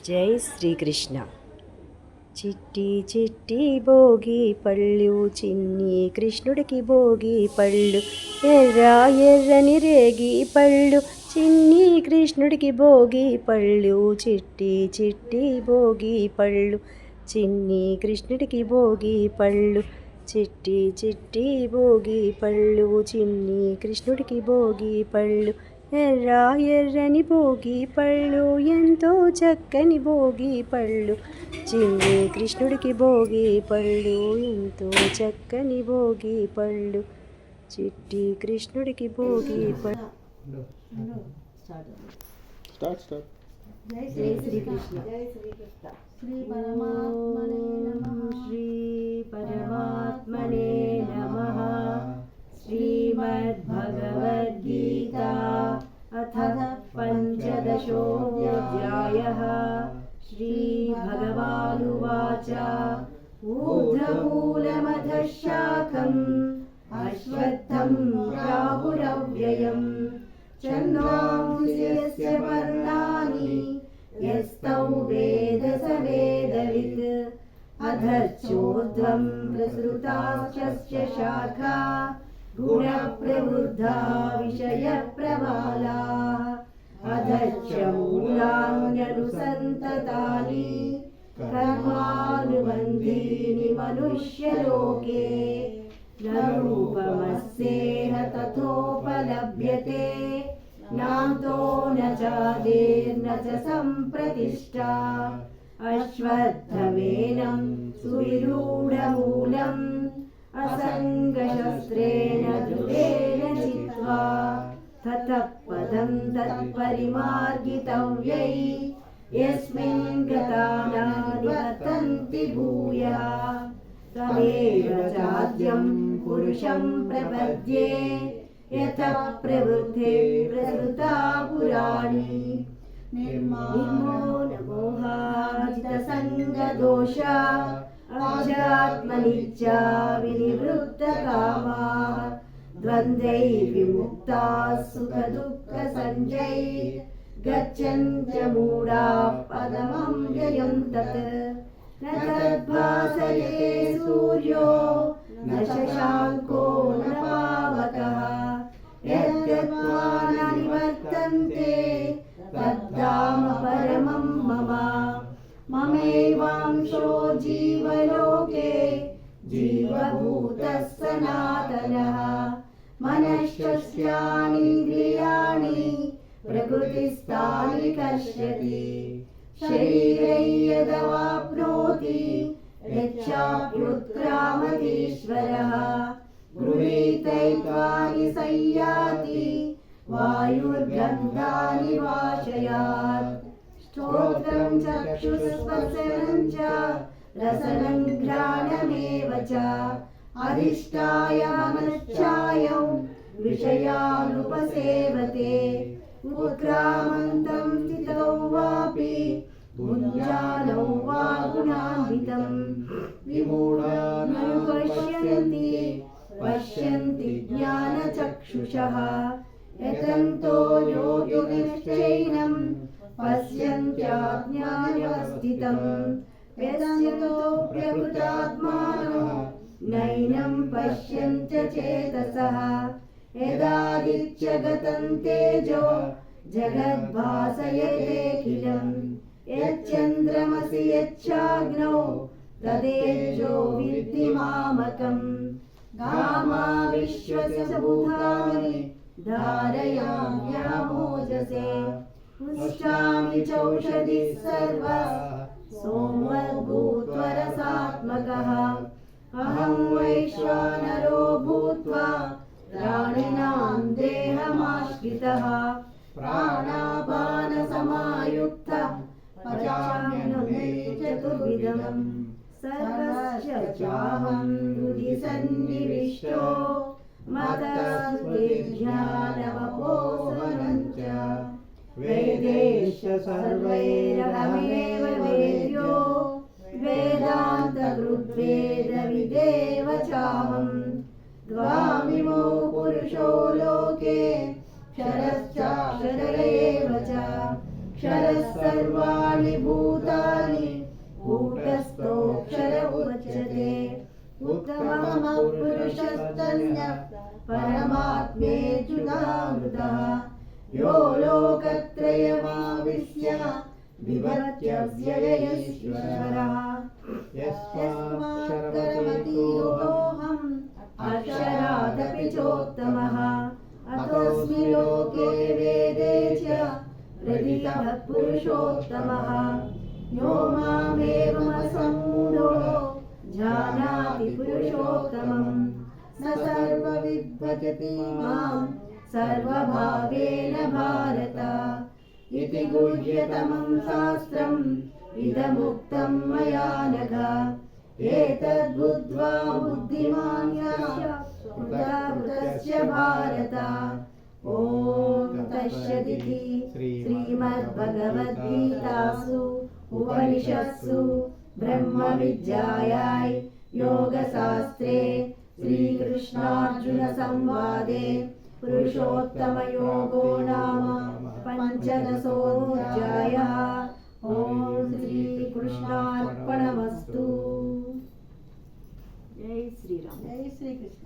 జై శ్రీకృష్ణ. చిట్టి చిట్టి భోగి పళ్ళు చిన్ని కృష్ణుడికి భోగి పళ్ళు, ఎర్ర ఎర్రని రేగి పళ్ళు చిన్ని కృష్ణుడికి భోగి పళ్ళు, చిట్టి చిట్టి భోగి పళ్ళు చిన్ని కృష్ణుడికి భోగి పళ్ళు, చిట్టి చిట్టి భోగి పళ్ళు చిన్ని కృష్ణుడికి భోగి పళ్ళు, ఎర్ర ఎర్రని భోగి పళ్ళు ఎంతో చక్కని భోగి పళ్ళు, చిన్ని కృష్ణుడికి భోగి పళ్ళు ఎంతో చక్కని భోగి పళ్ళు, చిట్టి కృష్ణుడికి భోగి పళ్ళు. జై శ్రీకృష్ణ. శ్రీ పరమాత్మనే నమః. శ్రీమద్భగవద్గీతా అథ పంచదశోऽధ్యాయः. శ్రీభగవానువాచ ఊర్ధ్వమూలమధః శాఖम् అశ్వత్థం ప్రాహురవ్యయం ఛందోంసి యస్య పర్ణాని యస్తౌ వేద స వేదవిత్ అధశ్చోర్ధ్వం ప్రసృతాశ్చ శాఖా గుణప్రవృద్ధా విషయప్రబాలాః అధశ్చ మూలాన్యనుసन्तతాని కర్మానుబంధీని మనుష్యలోకే న రూపమస్యేహ తథోపలభ్యతే నాతో న చాదిర్న చ సంప్రతిష్ఠా అశ్వత్థమేనం సువిరూఢమూలం అసంగశస్త్రేణ దృఢేన చిత్వా తతః పదం తత్పరిమార్గితవ్యై యస్మిన్ గతా న నివర్తంతి భూయః తమేవ చాద్యం పురుషం ప్రపద్యే యతః ప్రవృద్ధే ప్రసృతా పురాణి నిర్మోహజితసంగదోష ఆధ్యాత్మనిత్యా వినివృత్తకామాః ద్వంద్వైర్విముక్తాః సుఖదుఃఖసంజ్ఞైః గచ్చన్త్య మూఢాః పదమవ్యయం తత్ న తద్భాసయతే సూర్యో న శశాంకో న పావకః యద్గత్వా న నివర్తంతే తద్ధామ పరమం మమ మమేవాంశో జీవలోకే జీవభూతః సనాతనః మనశ్శస్యానీంద్రియాణి ప్రకృతిస్థాని కర్షతి శరీరం యదవాప్నోతి యచ్చాప్యుత్క్రామతీశ్వరః గృహీతైత్వాని సంయాతి వాయుర్గంధాని వాశయాత్ శ్రోత్రం చక్షుస్పర్శనం చ రసనం ఘ్రాణమేవ చ అధిష్టాయ మనశ్చాయం విషయానుపసేవతే ఉత్క్రామంతం స్థితౌ వాపి భుంజానౌ వా గుణాన్వితం విమూఢాః పశ్యంతి జ్ఞానచక్షుషః యతంతో యోగినశ్చైనం పశ్యంత్యాజ్ఞానవ్యవస్థితం వ్యస్యంతో ప్రకృతాత్మానో నైనం పశ్యంత్యచేతసః యదాదిత్యగతం తేజో జగద్భాసయతేఖిలం యచ్చంద్రమసి యచ్చాగ్నౌ తదేజో విద్ధి మామకం గామా విశ్వస్య భూతాని ధారయామ్యామోజసే ఉష్టామి చౌషధిః సర్వः సోమర్భూత్వరసాత్మకः అహం వైశ్వానరో భూత్వా ప్రాణినాం దేహమాశ్రితः ప్రాణాపానసమాయుక్తः పచామ్యహం చతుర్విధం సర్వస్య చాహం హృది సన్నివిష్టో మతస్మృతిజ్ఞానమపోసనం చ వేదేశ సర్వైరహమేవ వేద్యో వేదాంతకృద్వేదవిదేవ చాహం ద్వామిమో పురుషో లోకే క్షరశ్చాక్షర ఏవ చ क्षरः सर्वाणि भूतानि कूटस्थोऽक्षर उच्यते उत्तमः पुरुषस्तस्य परमात्मेत्युदाहृतः यो लोकत्रयमाविश्य विभज्य व्ययईश्वरः यस्माक्षरमतीतोऽहम् अक्षरादपि चोत्तमः अतोऽस्मि लोके वेदे च प्रथितः पुरुषोत्तमः यो मामेवमसम्मूढो जानाति पुरुषोत्तमम् स सर्वविद्भजति मां सर्वभावेन भारत इति गुह्यतमं शास्त्रम् इदमुक्तं मया नघ एतद्बुद्ध्वा बुद्धिमान् कृतस्य भारत ॐ तस्सदिति श्रीमद्भगवद्गीतासु उपनिषत्सु ब्रह्मविद्यायां योगशास्त्रे श्रीकृष्णार्जुनसंवादे पुरुषोत्तमयोगो नाम पञ्चदशोऽध्यायः। ॐ श्रीकृष्णार्पणमस्तु। जय श्रीराम। जय श्रीकृष्ण।